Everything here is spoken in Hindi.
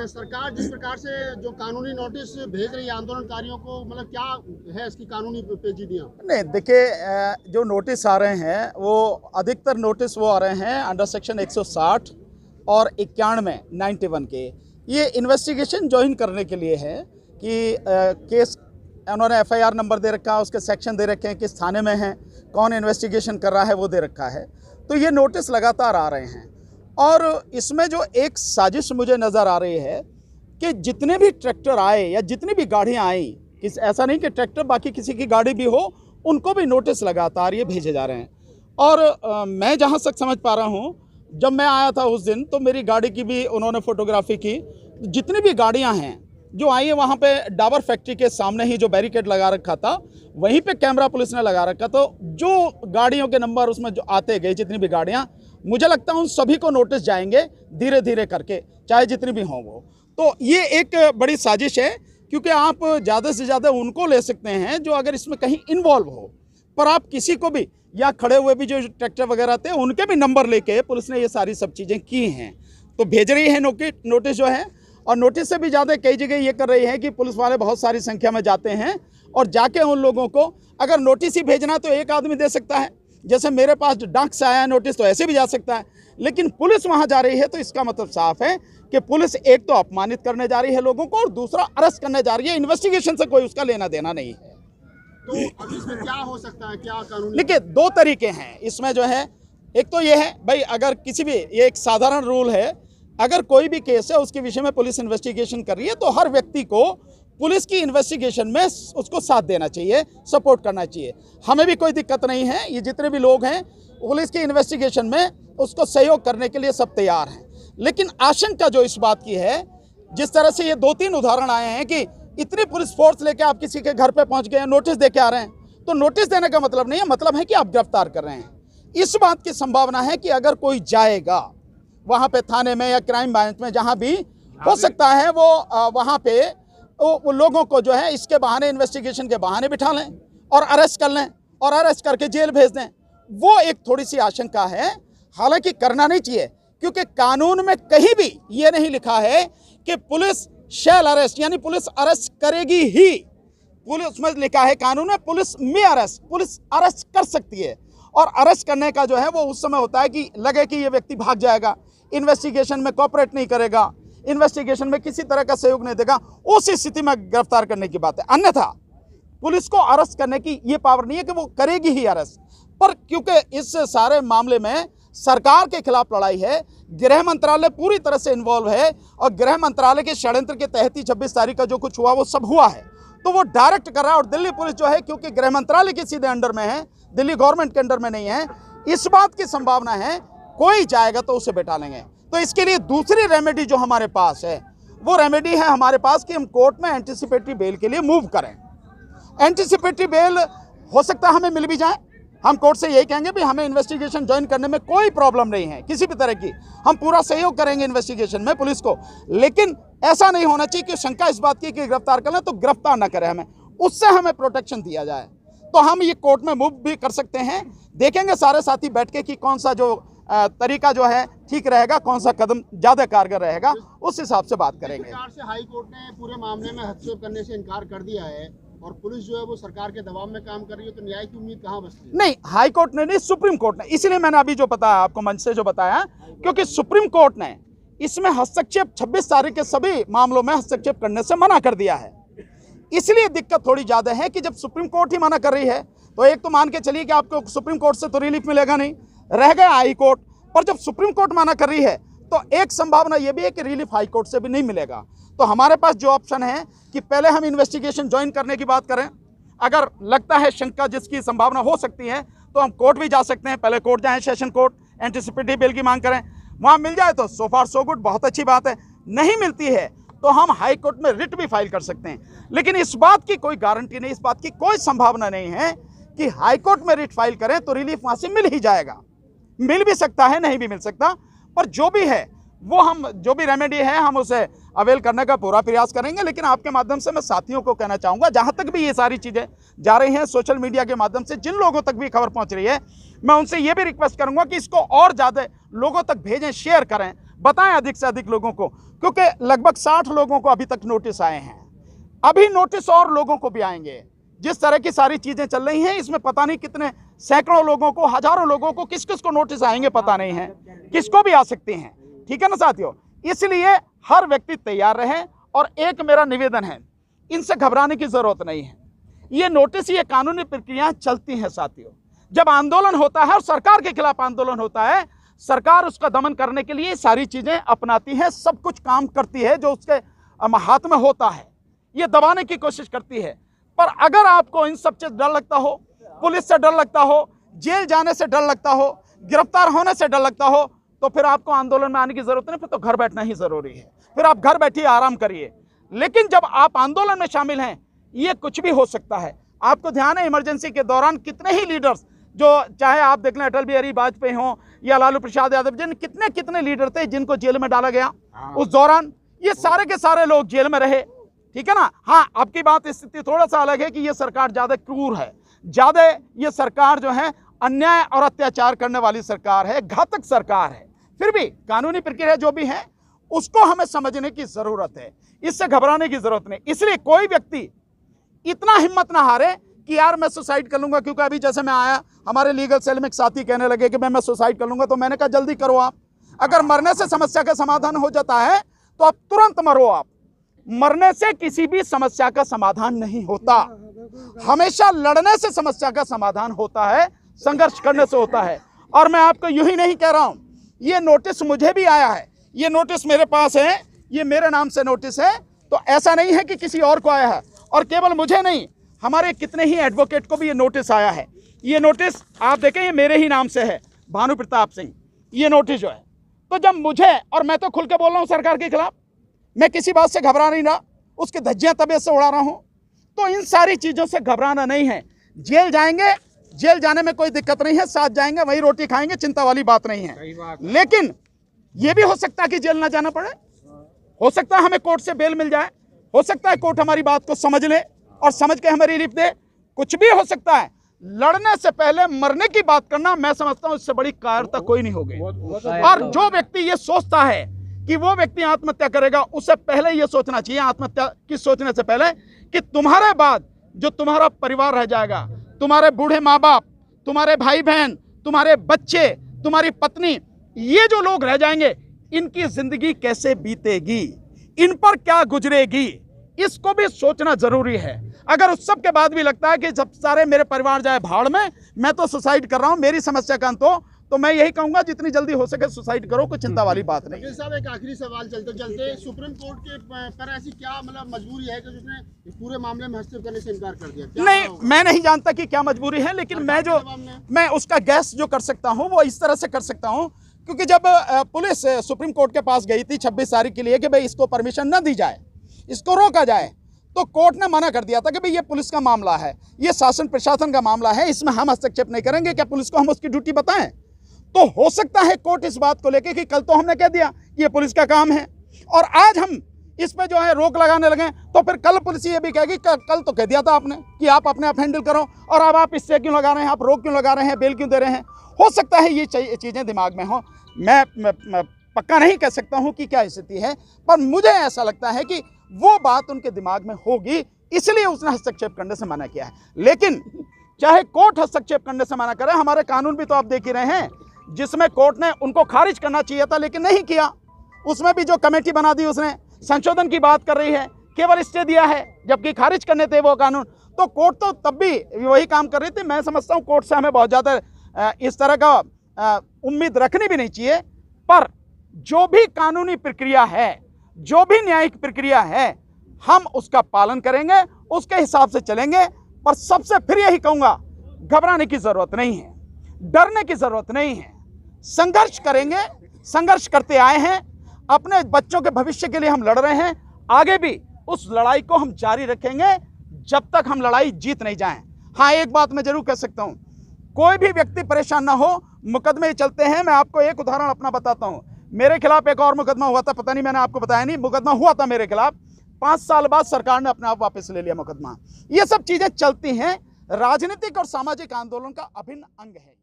सरकार जिस प्रकार से जो कानूनी नोटिस भेज रही है आंदोलनकारियों को, मतलब क्या है इसकी कानूनी पेचीदियाँ? नहीं, देखिए, जो नोटिस आ रहे हैं वो अधिकतर नोटिस वो आ रहे हैं अंडर सेक्शन 160 और 91 के। ये इन्वेस्टिगेशन ज्वाइन करने के लिए है कि केस उन्होंने एफआईआर नंबर दे रखा है, उसके सेक्शन दे रखे हैं, किस थाने में है, कौन इन्वेस्टिगेशन कर रहा है वो दे रखा है। तो ये नोटिस लगातार आ रहे हैं और इसमें जो एक साजिश मुझे नज़र आ रही है कि जितने भी ट्रैक्टर आए या जितनी भी गाड़ियाँ आई, ऐसा नहीं कि ट्रैक्टर बाकी किसी की गाड़ी भी हो, उनको भी नोटिस लगातार ये भेजे जा रहे हैं। और मैं जहाँ तक समझ पा रहा हूँ, जब मैं आया था उस दिन तो मेरी गाड़ी की भी उन्होंने फोटोग्राफी की। जितनी भी गाड़ियाँ हैं जो आई है, वहाँ पे डाबर फैक्ट्री के सामने ही जो बैरिकेड लगा रखा था वहीं पे कैमरा पुलिस ने लगा रखा। तो जो गाड़ियों के नंबर उसमें जो आते गए, जितनी भी गाड़ियाँ, मुझे लगता है उन सभी को नोटिस जाएंगे धीरे धीरे करके, चाहे जितनी भी हों वो। तो ये एक बड़ी साजिश है, क्योंकि आप ज़्यादा से ज़्यादा उनको ले सकते हैं जो अगर इसमें कहीं इन्वॉल्व हो, पर आप किसी को भी, या खड़े हुए भी जो ट्रैक्टर वगैरह थे उनके भी नंबर लेके पुलिस ने ये सारी सब चीज़ें की हैं। तो भेज रही है नोटिस जो है, और नोटिस से भी ज़्यादा कई जगह ये कर रही है कि पुलिस वाले बहुत सारी संख्या में जाते हैं और जाके उन लोगों को, अगर नोटिस ही भेजना तो एक आदमी दे सकता है, जैसे मेरे पास डाक से आया नोटिस तो ऐसे भी जा सकता है, लेकिन पुलिस वहाँ जा रही है तो इसका मतलब साफ है कि पुलिस एक तो अपमानित करने जा रही है लोगों को और दूसरा अरेस्ट करने जा रही है। इन्वेस्टिगेशन से कोई उसका लेना देना नहीं है। तो अब इसमें क्या हो सकता है, क्या कानूनी? देखिए, दो तरीके हैं इसमें जो है। एक तो ये है भाई, अगर किसी भी, ये एक साधारण रूल है, अगर कोई भी केस है उसके विषय में पुलिस इन्वेस्टिगेशन कर रही है तो हर व्यक्ति को पुलिस की इन्वेस्टिगेशन में उसको साथ देना चाहिए, सपोर्ट करना चाहिए। हमें भी कोई दिक्कत नहीं है, ये जितने भी लोग हैं पुलिस की इन्वेस्टिगेशन में उसको सहयोग करने के लिए सब तैयार हैं। लेकिन आशंका जो इस बात की है, जिस तरह से ये 2-3 उदाहरण आए हैं कि इतनी पुलिस फोर्स लेके आप किसी के घर पे पहुंच गए, नोटिस दे के आ रहे हैं, तो नोटिस देने का मतलब नहीं है, मतलब है कि आप गिरफ्तार कर रहे हैं। इस बात की संभावना है कि अगर कोई जाएगा वहाँ पे थाने में या क्राइम ब्रांच में, जहाँ भी हो सकता है वो वहाँ पे वो लोगों को जो है इसके बहाने, इन्वेस्टिगेशन के बहाने बिठा लें और अरेस्ट कर लें और अरेस्ट करके जेल भेज दें। वो एक थोड़ी सी आशंका है, हालांकि करना नहीं चाहिए, क्योंकि कानून में कहीं भी ये नहीं लिखा है कि पुलिस शैल अरेस्ट, यानी पुलिस अरेस्ट करेगी ही। पुलिस में लिखा है कानून में पुलिस में अरेस्ट, पुलिस अरेस्ट कर सकती है। और अरेस्ट करने का जो है वो उस समय होता है कि लगे कि ये व्यक्ति भाग जाएगा, इन्वेस्टिगेशन में कोऑपरेट नहीं करेगा, इन्वेस्टिगेशन में किसी तरह का सहयोग नहीं देगा, उस स्थिति में गिरफ्तार करने की बात है। अन्यथा पुलिस को अरेस्ट करने की ये पावर नहीं है कि वो करेगी ही अरेस्ट। पर क्योंकि इस सारे मामले में सरकार के खिलाफ लड़ाई है, गृह मंत्रालय पूरी तरह से इन्वॉल्व है और गृह मंत्रालय के षड्यंत्र के तहत ही 26 तारीख का जो कुछ हुआ वो सब हुआ है, तो वो डायरेक्ट कर रहा है। और दिल्ली पुलिस जो है, क्योंकि गृह मंत्रालय के सीधे अंडर में है, दिल्ली गवर्नमेंट के अंडर में नहीं है, इस बात की संभावना है कोई जाएगा तो उसे बैठा लेंगे। तो इसके लिए दूसरी रेमेडी जो हमारे पास है, वो रेमेडी है हमारे पास कि हम कोर्ट में एंटीसिपेटरी बेल के लिए मूव करें। एंटीसिपेटरी बेल हो सकता है हमें मिल भी जाए, हम कोर्ट से यही कहेंगे भी हमें इन्वेस्टिगेशन ज्वाइन करने में कोई प्रॉब्लम नहीं है किसी भी तरह की, हम पूरा सहयोग करेंगे इन्वेस्टिगेशन में पुलिस को। लेकिन ऐसा नहीं होना चाहिए कि शंका इस बात की कि गिरफ्तार कर लें तो गिरफ्तार ना करें, हमें उससे हमें प्रोटेक्शन दिया जाए। तो हम ये कोर्ट में मूव भी कर सकते हैं, देखेंगे सारे साथी बैठ के कि कौन सा जो तरीका जो है ठीक रहेगा, कौन सा कदम ज़्यादा कारगर रहेगा, उस हिसाब से बात करेंगे। सरकार से हाई कोर्ट ने पूरे मामले में हस्तक्षेप करने से इनकार कर दिया है और पुलिस जो है वो सरकार के दबाव में काम कर रही है, तो न्याय की उम्मीद कहाँ बचती है? नहीं, हाई कोर्ट ने नहीं, सुप्रीम कोर्ट ने। इसलिए मैंने अभी जो बताया आपको मंच से जो बताया, क्योंकि सुप्रीम कोर्ट ने इसमें हस्तक्षेप 26 तारीख के सभी मामलों में हस्तक्षेप करने से मना कर दिया है। इसलिए दिक्कत थोड़ी ज़्यादा है कि जब सुप्रीम कोर्ट ही मना कर रही है तो एक तो मान के चलिए कि आपको सुप्रीम कोर्ट से तो रिलीफ मिलेगा नहीं, रह गया हाई कोर्ट। पर जब सुप्रीम कोर्ट मना कर रही है तो एक संभावना यह भी है कि रिलीफ हाई कोर्ट से भी नहीं मिलेगा। तो हमारे पास जो ऑप्शन है कि पहले हम इन्वेस्टिगेशन ज्वाइन करने की बात करें, अगर लगता है शंका जिसकी संभावना हो सकती है तो हम कोर्ट भी जा सकते हैं, पहले कोर्ट जाएं, सेशन कोर्ट, एंटीसिपेटरी बेल की मांग करें, वहाँ मिल जाए तो सो फार सो गुड, बहुत अच्छी बात है। नहीं मिलती है तो हम हाई कोर्ट में रिट भी फाइल कर सकते हैं। लेकिन इस बात की कोई गारंटी नहीं, इस बात की कोई संभावना नहीं है कि हाई कोर्ट में रिट फाइल करें तो रिलीफ वहाँ से मिल ही जाएगा। मिल भी सकता है, नहीं भी मिल सकता, पर जो भी है वो हम, जो भी रेमेडी है हम उसे अवेल करने का पूरा प्रयास करेंगे। लेकिन आपके माध्यम से मैं साथियों को कहना चाहूँगा, जहाँ तक भी ये सारी चीज़ें जा रही हैं सोशल मीडिया के माध्यम से, जिन लोगों तक भी खबर पहुँच रही है, मैं उनसे ये भी रिक्वेस्ट करूँगा कि इसको और ज़्यादा लोगों तक भेजें, शेयर करें, बताएं अधिक से अधिक लोगों को, क्योंकि लगभग 60 लोगों को अभी तक नोटिस आए हैं, अभी नोटिस और लोगों को भी आएंगे। जिस तरह की सारी चीजें चल रही हैं, इसमें पता नहीं कितने सैकड़ों लोगों को, हजारों लोगों को, किस किस को नोटिस आएंगे पता नहीं है, किसको भी आ सकते हैं। ठीक है ना साथियों, इसलिए हर व्यक्ति तैयार रहे। और एक मेरा निवेदन है, इनसे घबराने की जरूरत नहीं है। ये नोटिस, ये कानूनी प्रक्रियाएं चलती हैं साथियों। जब आंदोलन होता है और सरकार के खिलाफ आंदोलन होता है, सरकार उसका दमन करने के लिए सारी चीजें अपनाती है, सब कुछ काम करती है जो उसके हाथ में होता है, ये दबाने की कोशिश करती है। पर अगर आपको इन सब से डर लगता हो, पुलिस से डर लगता हो, जेल जाने से डर लगता हो, गिरफ्तार होने से डर लगता हो, तो फिर आपको आंदोलन में आने की जरूरत नहीं, फिर तो घर बैठना ही जरूरी है। फिर आप घर बैठिए, आराम करिए। लेकिन जब आप आंदोलन में शामिल हैं, ये कुछ भी हो सकता है। आपको ध्यान है, इमरजेंसी के दौरान कितने ही लीडर्स, जो चाहे आप देख लें अटल बिहारी वाजपेयी हों या लालू प्रसाद यादव, जिन कितने कितने लीडर थे जिनको जेल में डाला गया उस दौरान, ये सारे के सारे लोग जेल में रहे। ठीक है ना। हाँ, आपकी बात स्थिति थोड़ा सा अलग है कि ये सरकार ज्यादा क्रूर है, ज्यादा ये सरकार जो है अन्याय और अत्याचार करने वाली सरकार है, घातक सरकार है। फिर भी कानूनी प्रक्रिया जो भी है उसको हमें समझने की जरूरत है, इससे घबराने की जरूरत नहीं। इसलिए कोई व्यक्ति इतना हिम्मत ना हारे कि यार मैं सुसाइड कर लूंगा, क्योंकि अभी जैसे मैं आया, हमारे लीगल सेल में एक साथी कहने लगे कि मैं सुसाइड कर लूंगा, तो मैंने कहा जल्दी करो आप। अगर मरने से समस्या का समाधान हो जाता है तो आप तुरंत मरो। आप मरने से किसी भी समस्या का समाधान नहीं होता, हमेशा लड़ने से समस्या का समाधान होता है, संघर्ष करने से होता है। और मैं आपको यूं ही नहीं कह रहा हूं, ये नोटिस मुझे भी आया है, ये नोटिस मेरे पास है, ये मेरे नाम से नोटिस है, तो ऐसा नहीं है कि किसी और को आया है। और केवल मुझे नहीं, हमारे कितने ही एडवोकेट को भी ये नोटिस आया है। ये नोटिस आप देखें, ये मेरे ही नाम से है, भानु प्रताप सिंह, ये नोटिस जो है। तो जब मुझे, और मैं तो खुल के बोल रहा हूँ सरकार के खिलाफ, मैं किसी बात से घबरा नहीं रहा, उसकी धज्जियां तबीयत से उड़ा रहा हूं, तो इन सारी चीजों से घबराना नहीं है। जेल जाएंगे, जेल जाने में कोई दिक्कत नहीं है, साथ जाएंगे, वही रोटी खाएंगे, चिंता वाली बात नहीं है। लेकिन यह भी हो सकता है कि जेल ना जाना पड़े, हो सकता है हमें कोर्ट से बेल मिल जाए, हो सकता है कोर्ट हमारी बात को समझ ले और समझ के हमें रिलीफ दे, कुछ भी हो सकता है। लड़ने से पहले मरने की बात करना, मैं समझता हूं इससे बड़ी कायरता कोई नहीं होगी। और जो व्यक्ति ये सोचता है कि वो व्यक्ति आत्महत्या करेगा, उससे पहले ये सोचना चाहिए, आत्महत्या की सोचने से पहले, कि तुम्हारे बाद जो तुम्हारा परिवार रह जाएगा, तुम्हारे बूढ़े माँ बाप, तुम्हारे भाई बहन, तुम्हारे बच्चे, तुम्हारी पत्नी, ये जो लोग रह जाएंगे, इनकी जिंदगी कैसे बीतेगी, इन पर क्या गुजरेगी, इसको भी सोचना जरूरी है। अगर उस सब के बाद भी लगता है कि जब सारे मेरे परिवार जाए भाड़ में, मैं तो सुसाइड कर रहा हूं, मेरी समस्या का अंत हो, तो मैं यही कहूंगा जितनी जल्दी हो सके सुसाइड करो, कोई चिंता वाली बात नहीं। वकील साहब, एक आखिरी सवाल चलते चलते, सुप्रीम कोर्ट के पर ऐसी क्या मतलब मजबूरी है कि उसने इस पूरे मामले में हस्तक्षेप करने से इनकार कर दिया? नहीं, मैं नहीं जानता कि क्या मजबूरी है, लेकिन मैं उसका गैस जो कर सकता हूं वो इस तरह से कर सकता हूं, क्योंकि जब पुलिस सुप्रीम कोर्ट के पास गई थी 26 तारीख के लिए कि भाई इसको परमिशन न दी जाए, इसको रोका जाए, तो कोर्ट ने मना कर दिया था कि भाई ये पुलिस का मामला है, ये शासन प्रशासन का मामला है, इसमें हम हस्तक्षेप नहीं करेंगे। क्या पुलिस को हम उसकी ड्यूटी बताएं? तो हो सकता है कोर्ट इस बात को लेके कि कल तो हमने कह दिया कि ये पुलिस का काम है, और आज हम इस पे जो है रोक लगाने लगे, तो फिर कल पुलिस ये भी कहेगी कल तो कह दिया था आपने कि आप अपने आप हैंडल करो, और अब आप इससे क्यों लगा रहे हैं, आप रोक क्यों लगा रहे हैं, बेल क्यों दे रहे हैं। हो सकता है ये चीज़ें दिमाग में हो, मैं पक्का नहीं कह सकता हूं कि क्या स्थिति है, पर मुझे ऐसा लगता है कि वो बात उनके दिमाग में होगी, इसलिए उसने हस्तक्षेप करने से मना किया है। लेकिन चाहे कोर्ट हस्तक्षेप करने से मना करे, हमारे कानून भी तो आप देख ही रहे हैं, जिसमें कोर्ट ने उनको खारिज करना चाहिए था लेकिन नहीं किया, उसमें भी जो कमेटी बना दी उसने संशोधन की बात कर रही है, केवल स्टे दिया है, जबकि खारिज करने थे वो कानून। तो कोर्ट तो तब भी वही काम कर रही थी। मैं समझता हूँ कोर्ट से हमें बहुत ज़्यादा इस तरह का उम्मीद रखनी भी नहीं चाहिए, पर जो भी कानूनी प्रक्रिया है, जो भी न्यायिक प्रक्रिया है, हम उसका पालन करेंगे, उसके हिसाब से चलेंगे। पर सबसे फिर यही कहूँगा, घबराने की ज़रूरत नहीं है, डरने की ज़रूरत नहीं है, संघर्ष करेंगे, संघर्ष करते आए हैं, अपने बच्चों के भविष्य के लिए हम लड़ रहे हैं, आगे भी उस लड़ाई को हम जारी रखेंगे जब तक हम लड़ाई जीत नहीं जाएं। हाँ, एक बात मैं जरूर कह सकता हूं, कोई भी व्यक्ति परेशान ना हो, मुकदमे चलते हैं। मैं आपको एक उदाहरण अपना बताता हूं, मेरे खिलाफ एक और मुकदमा हुआ था, पता नहीं मैंने आपको बताया नहीं, मुकदमा हुआ था मेरे खिलाफ, 5 साल बाद सरकार ने अपने आप वापस ले लिया मुकदमा। ये सब चीजें चलती हैं, राजनीतिक और सामाजिक आंदोलन का अभिन्न अंग है।